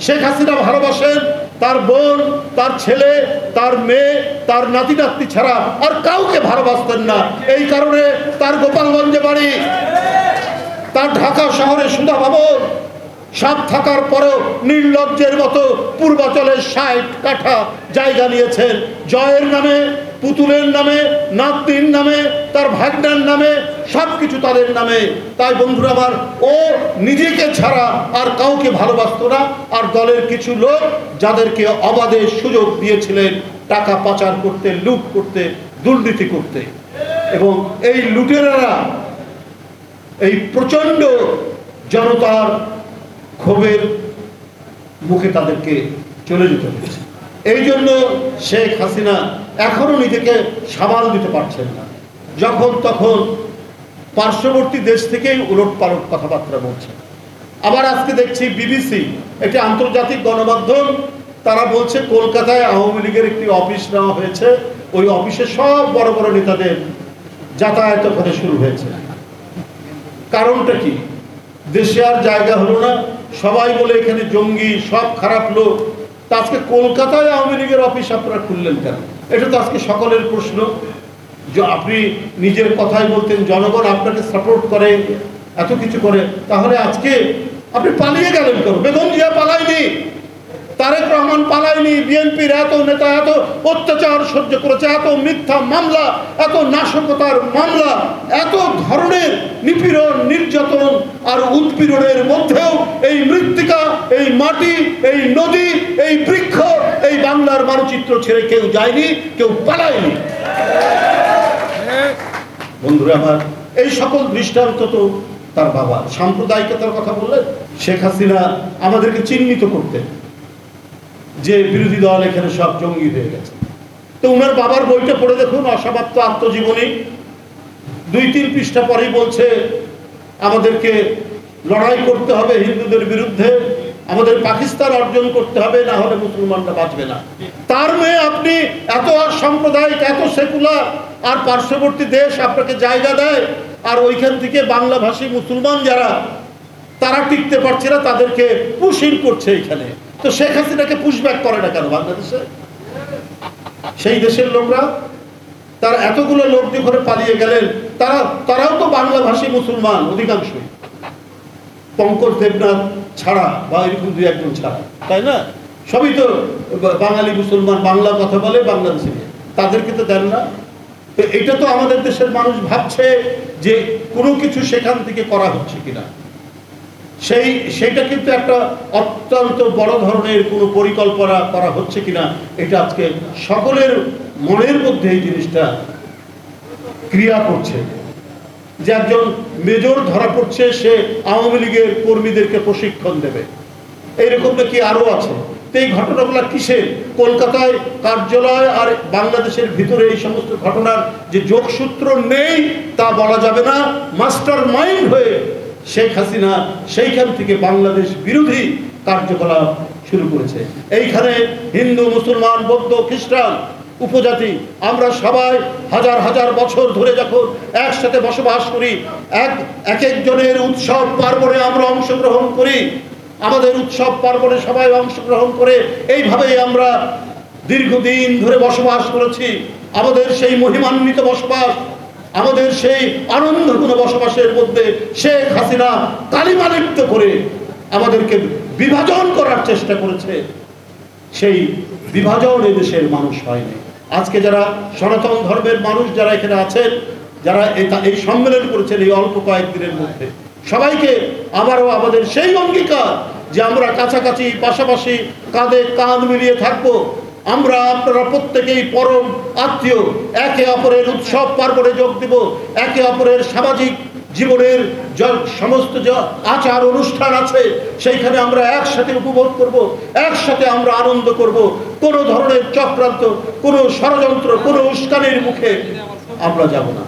শেখ হাসিনা ভালোবাসেন তার বোন, তার ছেলে, তার মেয়ে, তার নাতি নাতনি ছাড়া আর কাউকে ভালোবাসতেন না। এই কারণে তার গোপালগঞ্জে বাড়ি, তার ঢাকা শহরে সুধা ভবন সব থাকার পরেও নির্লজ্জের মতো পূর্বাচলের ৬০ কাঠা জায়গা নিয়েছেন জয়ের নামে, পুতুলের নামে, নাতনির নামে, তার ভাগ্নার নামে, সবকিছু তাদের নামে। তাই বন্ধুরা আমার, ও নিজেকে ছাড়া আর কাউকে ভালোবাসতো না। আর দলের কিছু লোক যাদেরকে অবাধে সুযোগ দিয়েছিলেন টাকা পাচার করতে, লুট করতে, দুর্নীতি করতে, এবং এই লুটেরারা এই প্রচণ্ড জনতার ক্ষোভের মুখে তাদেরকে চলে যেতে হয়েছে। এই জন্য শেখ হাসিনা এখনো নিজেকে সামাল দিতে পারছেন না। যখন তখন পার্শ্ববর্তী দেশ থেকেই উলট পালট কথাবার্তা বলছে। আবার আজকে দেখছি বিবিসি, একটি আন্তর্জাতিক গণমাধ্যম, তারা বলছে কলকাতায় আওয়ামী লীগের একটি অফিস নেওয়া হয়েছে, ওই অফিসে সব বড় বড় নেতাদের যাতায়াত ওখানে শুরু হয়েছে। কারণটা কি? দেশে আর জায়গা হলো না, সবাই বলে এখানে জঙ্গি, সব খারাপ লোক। তা আজকে কলকাতায় আওয়ামী লীগের অফিস আপনারা খুললেন কেন? এটা তো আজকে সকলের প্রশ্ন। যে আপনি নিজের কথাই বলতেন জনগণ আপনাকে সাপোর্ট করে, এত কিছু করে, তাহলে আজকে আপনি পালিয়ে গেলেন কেন? বেগম জিয়া পালায়নি, তারেক রহমান পালায়নি, বিএনপির এত নেতা এত অত্যাচার সহ্য করেছে, এত মিথ্যা মামলা, এত নাশকতার মামলা, এত ধরনের নিপীড়ন, নির্যাতন আর উৎপীড়নের মধ্যেও এই মৃত্তিকা, এই মাটি, এই নদী, এই বৃক্ষ, এই বাংলার মানচিত্র ছেড়ে কেউ যায়নি, কেউ পালায়নি। বন্ধুরা আমার, এই সকল দৃষ্টান্ত তো তার বাবা। সাম্প্রদায়িকতার কথা বললেন, শেখ হাসিনা আমাদেরকে চিহ্নিত করতেন যে বিরোধী দল এখানে সব জঙ্গি হয়ে গেছে। তো উনার বাবার বইটা পড়ে দেখুন, অসমাপ্ত আত্মজীবনী, ২-৩ পৃষ্ঠা পরেই বলছে আমাদেরকে লড়াই করতে হবে হিন্দুদের বিরুদ্ধে, আমাদের পাকিস্তান অর্জন করতে হবে, না হলে মুসলমানরা বাঁচবে না। তার মেয়ে আপনি এত সাম্প্রদায়িক, এত সেকুলার, আর পার্শ্ববর্তী দেশ আপনাকে জায়গা দেয়, আর ওইখান থেকে বাংলাভাষী মুসলমান যারা তারা টিকতে পারছে না, তাদেরকে পুশিং করছে এইখানে। তো শেখ হাসিনাকে পুশব্যাক করে না কেন বাংলাদেশে? সেই দেশের লোকরা, তার এতগুলো লোক যখন পালিয়ে গেলেন, তারাও তো বাংলাভাষী মুসলমান অধিকাংশই, পঙ্কজ দেবনাথ ছাড়া বা এরকম ২-১ ছাড়া, তাই না? সবই তো বাঙালি মুসলমান, বাংলা কথা বলে, বাংলাদেশে, তাদেরকে তো দেন না। তো এটা তো আমাদের দেশের মানুষ ভাবছে যে কোনো কিছু সেখান থেকে করা হচ্ছে কিনা, সেইটা কিন্তু একটা অত্যন্ত বড় ধরনের কোনো পরিকল্পনা করা হচ্ছে কিনা, এটা আজকে সকলের মনের মধ্যে এই জিনিসটা ক্রিয়া করছে। যে একজন মেজর ধরা পড়ছে, সে আওয়ামী লীগের কর্মীদেরকে প্রশিক্ষণ দেবে, এইরকম নাকি আরো আছে। তো এই ঘটনাগুলো কিসের? কলকাতায় কার্যালয় আর বাংলাদেশের ভিতরে এই সমস্ত ঘটনার যে যোগসূত্র নেই তা বলা যাবে না। মাস্টার মাইন্ড হয়ে শেখ হাসিনা সেইখান থেকে বাংলাদেশ বিরোধী কার্যকলাপ শুরু করেছে। এইখানে হিন্দু, মুসলমান, বৌদ্ধ, খ্রিস্টান, উপজাতি, আমরা সবাই হাজার হাজার বছর ধরে যখন একসাথে বসবাস করি, এক একজনের উৎসব পার্বণে আমরা অংশগ্রহণ করি, আমাদের উৎসব পার্বণে সবাই অংশগ্রহণ করে, এইভাবেই আমরা দীর্ঘদিন ধরে বসবাস করেছি। আমাদের সেই মহিমান্বিত বসবাস, আমাদের সেই আনন্দঘন বসবাসের মধ্যে শেখ হাসিনা কালিমা লিপ্ত করে আমাদেরকে বিভাজন করার চেষ্টা করেছে। সেই বিভাজন এদেশের মানুষ হয়নি। আজকে যারা সনাতন ধর্মের মানুষ যারা এখানে আছেন, যারা এই সম্মেলন করেছেন এই অল্প কয়েকদিনের মধ্যে, সবাইকে আবারও আমাদের সেই অঙ্গীকার যে আমরা কাছাকাছি, পাশাপাশি, কাঁধে কাঁধ মিলিয়ে থাকবো। আমরা আপনারা প্রত্যেকেই পরম আত্মীয়, একে অপরের উৎসব পার্বণে যোগ দিব, একে অপরের সামাজিক জীবনের সমস্ত যে আচার অনুষ্ঠান আছে সেইখানে আমরা একসাথে উপভোগ করব, একসাথে আমরা আনন্দ করব। কোনো ধরনের চক্রান্ত, কোনো ষড়যন্ত্র, কোনো উস্কানির মুখে আমরা যাব না।